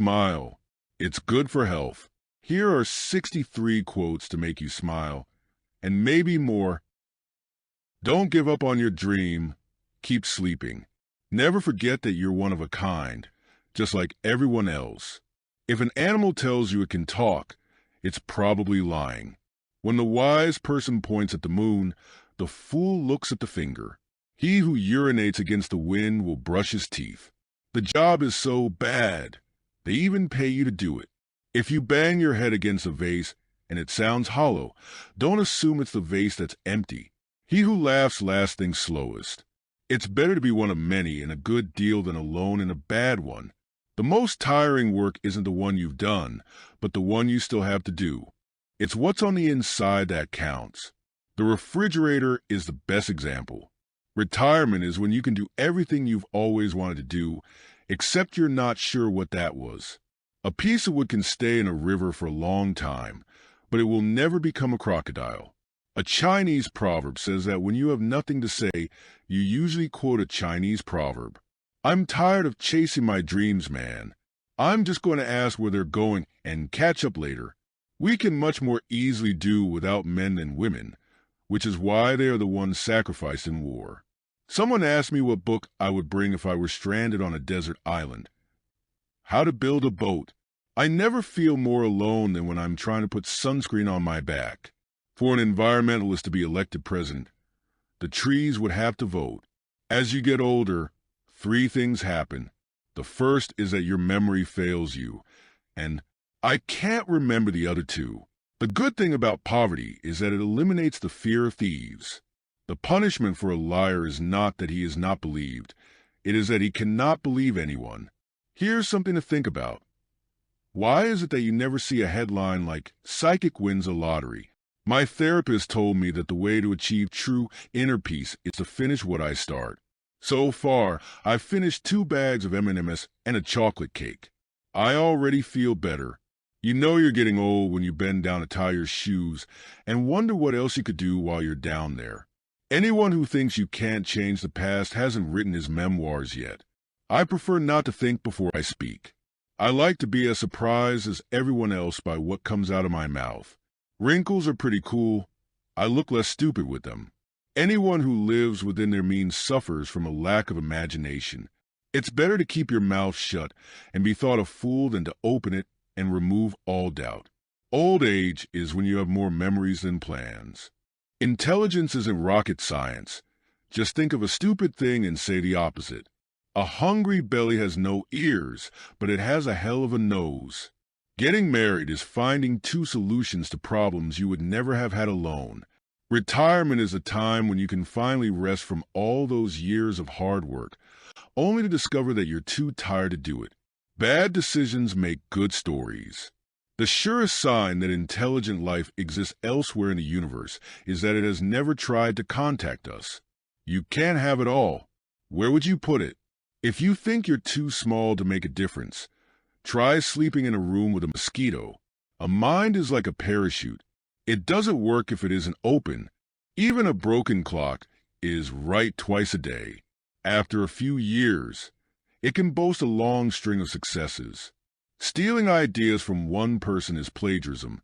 Smile. It's good for health. Here are 63 quotes to make you smile, and maybe more. Don't give up on your dream. Keep sleeping. Never forget that you're one of a kind, just like everyone else. If an animal tells you it can talk, it's probably lying. When the wise person points at the moon, the fool looks at the finger. He who urinates against the wind will brush his teeth. The job is so bad, they even pay you to do it. If you bang your head against a vase and it sounds hollow, don't assume it's the vase that's empty. He who laughs last thinks slowest. It's better to be one of many in a good deal than alone in a bad one. The most tiring work isn't the one you've done, but the one you still have to do. It's what's on the inside that counts. The refrigerator is the best example. Retirement is when you can do everything you've always wanted to do, except you're not sure what that was. A piece of wood can stay in a river for a long time, but it will never become a crocodile. A Chinese proverb says that when you have nothing to say, you usually quote a Chinese proverb. I'm tired of chasing my dreams, man. I'm just going to ask where they're going and catch up later. We can much more easily do without men than women, which is why they are the ones sacrificed in war. Someone asked me what book I would bring if I were stranded on a desert island. How to build a boat. I never feel more alone than when I'm trying to put sunscreen on my back. For an environmentalist to be elected president, the trees would have to vote. As you get older, 3 things happen. The first is that your memory fails you, and I can't remember the other 2. The good thing about poverty is that it eliminates the fear of thieves. The punishment for a liar is not that he is not believed. It is that he cannot believe anyone. Here's something to think about. Why is it that you never see a headline like, "Psychic wins a lottery"? My therapist told me that the way to achieve true inner peace is to finish what I start. So far, I've finished 2 bags of M&Ms and a chocolate cake. I already feel better. You know you're getting old when you bend down to tie your shoes and wonder what else you could do while you're down there. Anyone who thinks you can't change the past hasn't written his memoirs yet. I prefer not to think before I speak. I like to be as surprised as everyone else by what comes out of my mouth. Wrinkles are pretty cool. I look less stupid with them. Anyone who lives within their means suffers from a lack of imagination. It's better to keep your mouth shut and be thought a fool than to open it and remove all doubt. Old age is when you have more memories than plans. Intelligence isn't rocket science. Just think of a stupid thing and say the opposite. A hungry belly has no ears, but it has a hell of a nose. Getting married is finding 2 solutions to problems you would never have had alone. Retirement is a time when you can finally rest from all those years of hard work, only to discover that you're too tired to do it. Bad decisions make good stories. The surest sign that intelligent life exists elsewhere in the universe is that it has never tried to contact us. You can't have it all. Where would you put it? If you think you're too small to make a difference, try sleeping in a room with a mosquito. A mind is like a parachute. It doesn't work if it isn't open. Even a broken clock is right twice a day. After a few years, it can boast a long string of successes. Stealing ideas from one person is plagiarism.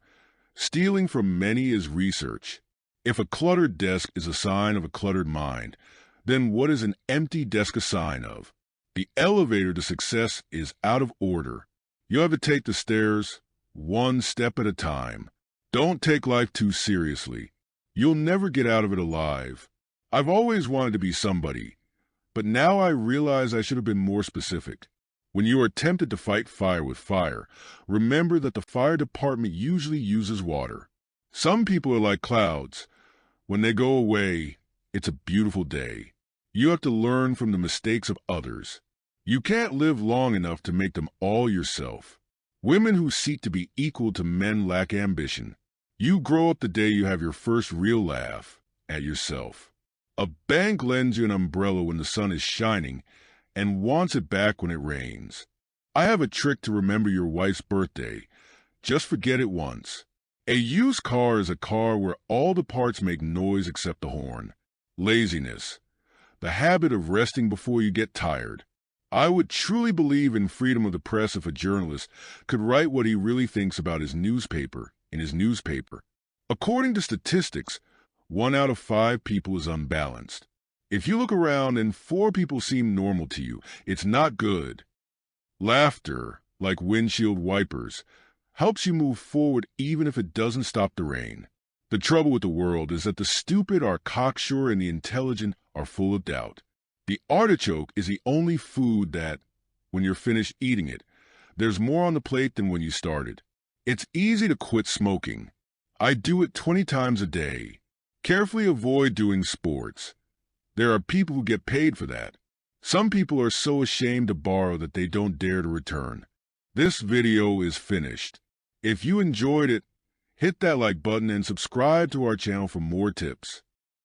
Stealing from many is research. If a cluttered desk is a sign of a cluttered mind, then what is an empty desk a sign of? The elevator to success is out of order. You have to take the stairs 1 step at a time. Don't take life too seriously. You'll never get out of it alive. I've always wanted to be somebody, but now I realize I should have been more specific. When you are tempted to fight fire with fire, remember that the fire department usually uses water. Some people are like clouds. When they go away, it's a beautiful day. You have to learn from the mistakes of others. You can't live long enough to make them all yourself. Women who seek to be equal to men lack ambition. You grow up the day you have your first real laugh at yourself. A bank lends you an umbrella when the sun is shining and wants it back when it rains. I have a trick to remember your wife's birthday. Just forget it once. A used car is a car where all the parts make noise except the horn. Laziness. The habit of resting before you get tired. I would truly believe in freedom of the press if a journalist could write what he really thinks about his newspaper in his newspaper. According to statistics, 1 out of 5 people is unbalanced. If you look around and 4 people seem normal to you, it's not good. Laughter, like windshield wipers, helps you move forward even if it doesn't stop the rain. The trouble with the world is that the stupid are cocksure and the intelligent are full of doubt. The artichoke is the only food that, when you're finished eating it, there's more on the plate than when you started. It's easy to quit smoking. I do it 20 times a day. Carefully avoid doing sports. There are people who get paid for that. Some people are so ashamed to borrow that they don't dare to return. This video is finished. If you enjoyed it, hit that like button and subscribe to our channel for more tips.